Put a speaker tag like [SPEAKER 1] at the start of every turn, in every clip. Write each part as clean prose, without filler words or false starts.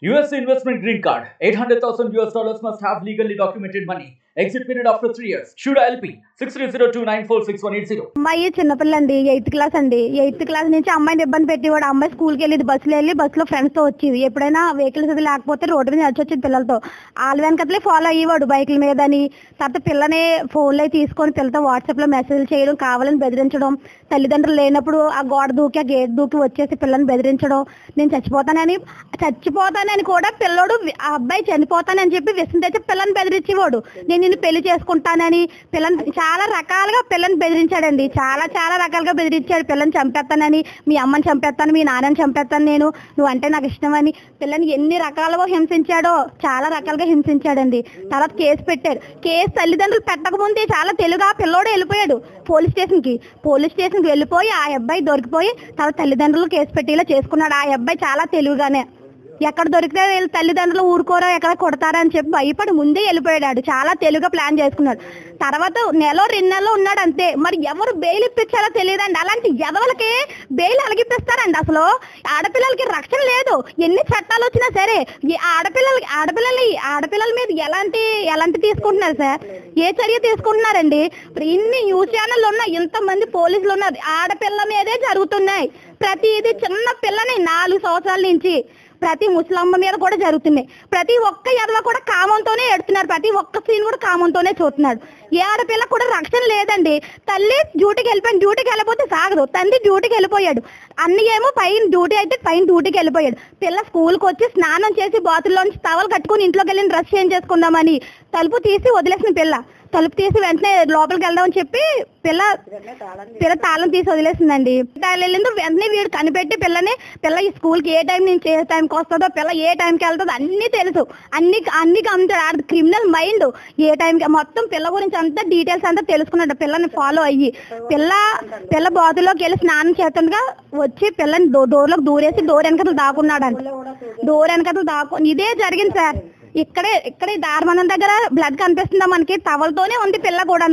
[SPEAKER 1] US investment green card. $800,000 must have legally documented money. Exit period after 3 years. Shuda LP 6302946180.
[SPEAKER 2] అమ్మాయి చిన్నపిల్ల అండి, 8th class అండి. 8th class నుంచి అమ్మాయిని ఇబ్బంది పెట్టేవాడు. అమ్మాయి స్కూల్కి వెళ్ళేది, బస్సులో వెళ్ళి బస్సులో ఫ్రెండ్స్ తో వచ్చేది. ఎప్పుడైనా వెహికల్స్ అది లేకపోతే రోడ్డు మీద నడిచి వచ్చేది పిల్లలతో. వాళ్ళ వెనకట్లే ఫాలో అయ్యేవాడు బైకుల మీద అని. తర్వాత పిల్లని ఫోన్లో తీసుకొని పిల్లతో వాట్సాప్ లో మెసేజ్ చేయడం, కావాలని బెదిరించడం, తల్లిదండ్రులు లేనప్పుడు ఆ గోడ దూకి ఆ గేట్ దూకి వచ్చేసి పిల్లని బెదిరించడం. నేను చచ్చిపోతానని కూడా పిల్లోడు ఆ అబ్బాయి చనిపోతానని చెప్పి విషయం తెచ్చి పిల్లని బెదిరించేవాడు. నేను నిన్ను పెళ్లి చేసుకుంటానని పిల్లని చాలా రకాలుగా పిల్లని బెదిరించాడండి. చాలా రకాలుగా బెదిరించాడు. పిల్లని చంపేస్తానని, మీ అమ్మని చంపేస్తాను, మీ నాన్నని చంపేస్తాను, నువ్వు అంటే నాకు ఇష్టమని పిల్లని ఎన్ని రకాలుగా హింసించాడో, చాలా రకాలుగా హింసించాడండి. తర్వాత కేసు పెట్టారు. కేసు తల్లిదండ్రులు పెట్టకముందే చాలా తెలుగు ఆ పిల్లోడు వెళ్ళిపోయాడు పోలీస్ స్టేషన్కి వెళ్ళిపోయి ఆ అబ్బాయి దొరికిపోయి తర్వాత తల్లిదండ్రులు కేసు పెట్టేలా చేసుకున్నాడు. ఆ అబ్బాయి చాలా తెలుగుగానే ఎక్కడ దొరికితే వీళ్ళు తల్లిదండ్రులు ఊరుకోరా, ఎక్కడ కొడతారా అని చెప్పి భయపడి ముందే వెళ్ళిపోయాడు. చాలా తెలుగుగా ప్లాన్ చేసుకున్నాడు. తర్వాత 1-2 నెలలు ఉన్నాడు అంతే. మరి ఎవరు బెయిల్ ఇప్పించారో తెలియదండి. అలాంటి ఎదవలకి బెయిల్ అలగిపిస్తారండి. అసలు ఆడపిల్లలకి రక్షణ లేదు. ఎన్ని చట్టాలు వచ్చినా సరే ఈ ఆడపిల్లల మీద ఎలాంటి తీసుకుంటున్నారు సార్? ఏ చర్య తీసుకుంటున్నారండి? ఇన్ని న్యూస్ ఛానల్ ఉన్నాయి, ఇంతమంది పోలీసులు ఉన్నారు, ఆడపిల్ల మీదే జరుగుతున్నాయి. ప్రతిది చిన్న పిల్లని 4 సంవత్సరాల నుంచి ప్రతి ముసలమ్మ మీద కూడా జరుగుతున్నాయి. ప్రతి ఒక్క ఎదవ కూడా కామంతోనే ఎడుతున్నారు. ప్రతి ఒక్క సీన్ కూడా కామంతోనే చూస్తున్నాడు. ఏ ఆడపిల్ల కూడా రక్షణ లేదండి. తల్లి డ్యూటీకి వెళ్ళిపోతే సాగదు. తండ్రి డ్యూటీకి వెళ్ళిపోయాడు. అన్ని ఏమో పైన డ్యూటీకి వెళ్ళిపోయాడు. పిల్ల స్కూల్కి వచ్చి స్నానం చేసి బాతుల్లోంచి టవల్ కట్టుకుని ఇంట్లోకి వెళ్ళి డ్రెస్ చేంజ్ చేసుకుందామని తలుపు తీసి వదిలేసిన పిల్ల, తలుపు తీసి వెంటనే లోపలికి వెళ్దామని చెప్పి పిల్ల తాళం తీసి వదిలేసిందండి. వెళ్ళిందో వెంటనే వీడు కనిపెట్టి పిల్ల ఈ స్కూల్కి ఏ టైం నుంచి ఏ టైంకి వస్తుందో, పిల్ల ఏ టైంకి వెళ్తుందో అన్ని తెలుసు. అన్ని గమనించాడు. Criminal mind. ఏ టైంకి మొత్తం పిల్ల గురించి అంతా డీటెయిల్స్ అంతా తెలుసుకున్నాడు. పిల్లని ఫాలో అయ్యి పిల్ల బాతుల్లోకి వెళ్ళి స్నానం చేస్తుండగా వచ్చి పిల్లని డోర్లోకి దూరేసి డోర్ వెనకలు దాకు ఇదే జరిగింది సార్. ఇక్కడే దారుమనం దగ్గర బ్లడ్ కనిపిస్తుందా మనకి? టవల్తోనే ఉంది పిల్ల కూడా.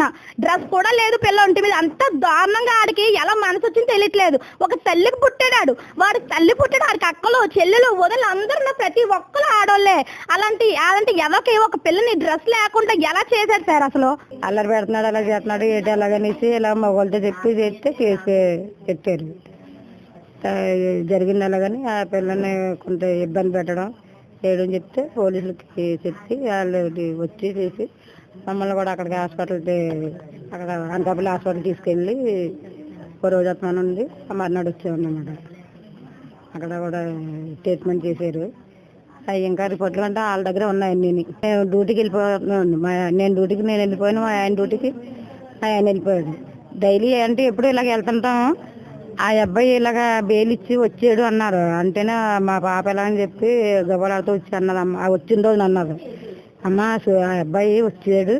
[SPEAKER 2] డ్రెస్ కూడా లేదు పిల్ల ఒంటి మీద. అంత దారుణంగా ఆడికి ఎలా మనసు వచ్చింది తెలియట్లేదు. ఒక తల్లికి పుట్టాడు, వాడి తల్లి పుట్టాడు, ఆడికి అక్కలు చెల్లెలు వదలు అందరూ ప్రతి ఒక్కరు ఆడోళ్లే. అలాంటి ఎవరికి ఒక పిల్లని డ్రెస్ లేకుండా ఎలా చేశారు సార్? అసలు
[SPEAKER 3] అల్లరి పెడుతున్నాడు, అలా చేస్తున్నాడు, ఏంటి అలాగనేసి ఇలా మగవాళ్ళతో చేస్తే కేసు పెట్టారు. జరిగింది అలాగని ఆ పిల్లని కొంత ఇబ్బంది పెట్టడం చేయడం చెప్తే పోలీసులకి చెప్పి వాళ్ళు వచ్చి చేసి మమ్మల్ని కూడా అక్కడికి అక్కడ అనకాపల్లి హాస్పిటల్ తీసుకెళ్ళి ఒక రోజు అతను ఉంది మర్నాడు వచ్చామన్నమాట. అక్కడ కూడా ట్రీట్మెంట్ చేశారు. ఇంకా రిపోర్ట్లు అంటే వాళ్ళ దగ్గర ఉన్నాయి. నేను డ్యూటీకి వెళ్ళిపోతున్నాను. నేను వెళ్ళిపోయాను, మా ఆయన డ్యూటీకి ఆయన వెళ్ళిపోయాడు. డైలీ అంటే ఎప్పుడు ఇలాగ వెళ్తుంటాం. ఆ అబ్బాయి ఇలాగా బెయిల్ ఇచ్చి వచ్చాడు అన్నారు. అంటేనే మా పాప ఎలా అని చెప్పి గబలాడుతూ వచ్చి అన్నది. అమ్మ వచ్చిన రోజు అన్నారు, అమ్మ ఆ అబ్బాయి వచ్చాడు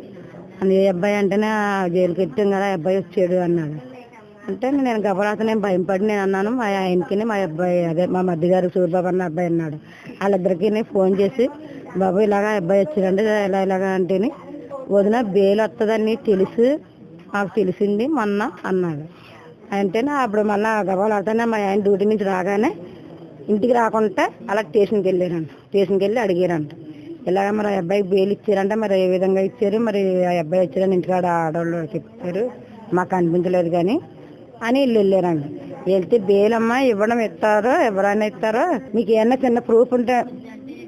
[SPEAKER 3] అని. ఏ అబ్బాయి అంటేనే జైలుకి ఎత్తాం కదా, ఆ అబ్బాయి వచ్చాడు అన్నాడు. అంటే నేను గబలాడుతూ నేను భయం పడి నేను అన్నాను. మా ఆయనకి మా అబ్బాయి అదే మా మధ్య గారు సూర్యబాబు అన్న అబ్బాయి అన్నాడు. వాళ్ళిద్దరికి ఫోన్ చేసి బాబు ఇలాగా అబ్బాయి వచ్చాడంటే ఇలాగా అంటేనే వదిన బెయిల్ వస్తుందని మాకు తెలిసింది మొన్న అన్నాడు. అంటేనే అప్పుడు మళ్ళీ గబాలాడుతూనే మా ఆయన డ్యూటీ నుంచి రాగానే ఇంటికి రాకుండా అలా స్టేషన్కి వెళ్ళి అడిగారంట. ఇలాగ మరి ఆ అబ్బాయికి బెయిల్ ఇచ్చారంట. మరి ఏ విధంగా ఇచ్చారు, మరి ఆ అబ్బాయి వచ్చారని ఇంటికాడ ఆడవాళ్ళు చెప్పారు, మాకు అనిపించలేదు కానీ అని వెళ్ళారండి. వెళ్తే బెయిల్ అమ్మ ఎవరైనా ఇస్తారో మీకు ఏమన్నా చిన్న ప్రూఫ్ ఉంటే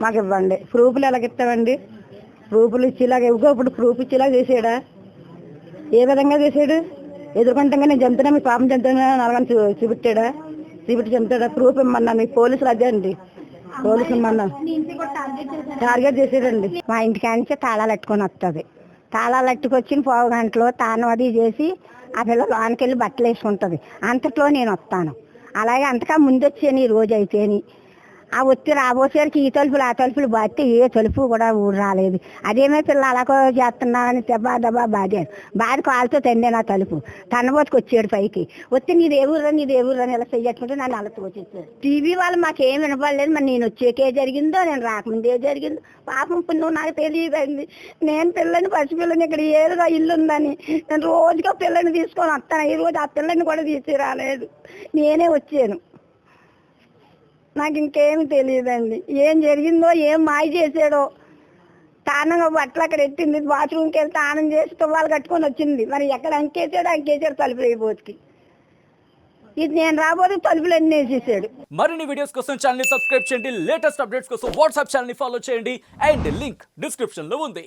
[SPEAKER 3] మాకు ఇవ్వండి. ప్రూఫ్లు ఎలాగ ఇస్తామండి? ప్రూఫ్లు ఇచ్చేలాగా ఇప్పుడు ప్రూఫ్ ఇచ్చేలా చేసాడా? ఏ విధంగా చేసాడు? ఎదుర్కొంటే నేను చంపుతున్నా, మీ పాపం చంపుతున్నా అలాగని చూపెట్టి చంపుతాడా? ప్రూఫ్ ఇమ్మన్నా. మీ పోలీసులు అదే అండి, పోలీసులు ఇమ్మన్నా టార్గెట్ చేసేదండి. మా ఇంటికానించి తాళాలు ఎట్టుకొని వస్తుంది. తాళాలు ఎట్టుకొచ్చిన 1/2 గంటలో తాను అది చేసి ఆ పిల్ల లోనికి వెళ్ళి బట్టలు వేసుకుంటుంది. అంతట్లో నేను వస్తాను. అలాగే అంతగా ముందు వచ్చాను ఈ రోజు అయితేని. ఆ ఒత్తి రాబోసేసరికి ఈ తలుపులు ఆ తలుపులు బాధితే ఏ తలుపు కూడా ఊరు రాలేదు. అదేమే పిల్ల అలాగో చేస్తున్నామని దెబ్బా బాధ కాలుతో తండే నా తలుపు తన్నబోతుకు వచ్చాడు పైకి. వచ్చి నీది ఏ ఊరని ఇలా చెయ్యట్టుకుంటే నన్ను అలతో వచ్చేసాడు. టీవీ వాళ్ళు మాకేం వినపడలేదు. మరి నేను వచ్చేకే జరిగిందో నేను రాకముందే జరిగిందో పాపం నువ్వు నాకు తెలియదండి. నేను పిల్లని పసిపిల్లని ఇక్కడ ఏదో ఇల్లు ఉందని నేను రోజుగా పిల్లని తీసుకొని వస్తాను. ఈ రోజు ఆ పిల్లని కూడా తీసుకురాలేదు, నేనే వచ్చాను.
[SPEAKER 2] నాకు ఇంకేమి తెలియదండి. ఏం జరిగిందో ఏం మాయ చేసాడో. తానంగా బట్టలు అక్కడ ఎట్టింది, బాత్రూమ్కి వెళ్ళి తానం చేసి తువ్వాలు కట్టుకొని వచ్చింది. మరి ఎక్కడ అంకేసాడు తలుపులు వేయబోతుకి. ఇది నేను రాబోతే తలుపులు అన్నీ వేసేసాడు.
[SPEAKER 1] మరిన్ని వీడియోస్ కోసం ఛానల్ ని సబ్స్క్రైబ్ చేయండి. లేటెస్ట్ అప్డేట్స్ కోసం వాట్సాప్ ఛానల్ ని ఫాలో చేయండి. అండ్ లింక్ డిస్క్రిప్షన్ లో ఉంది.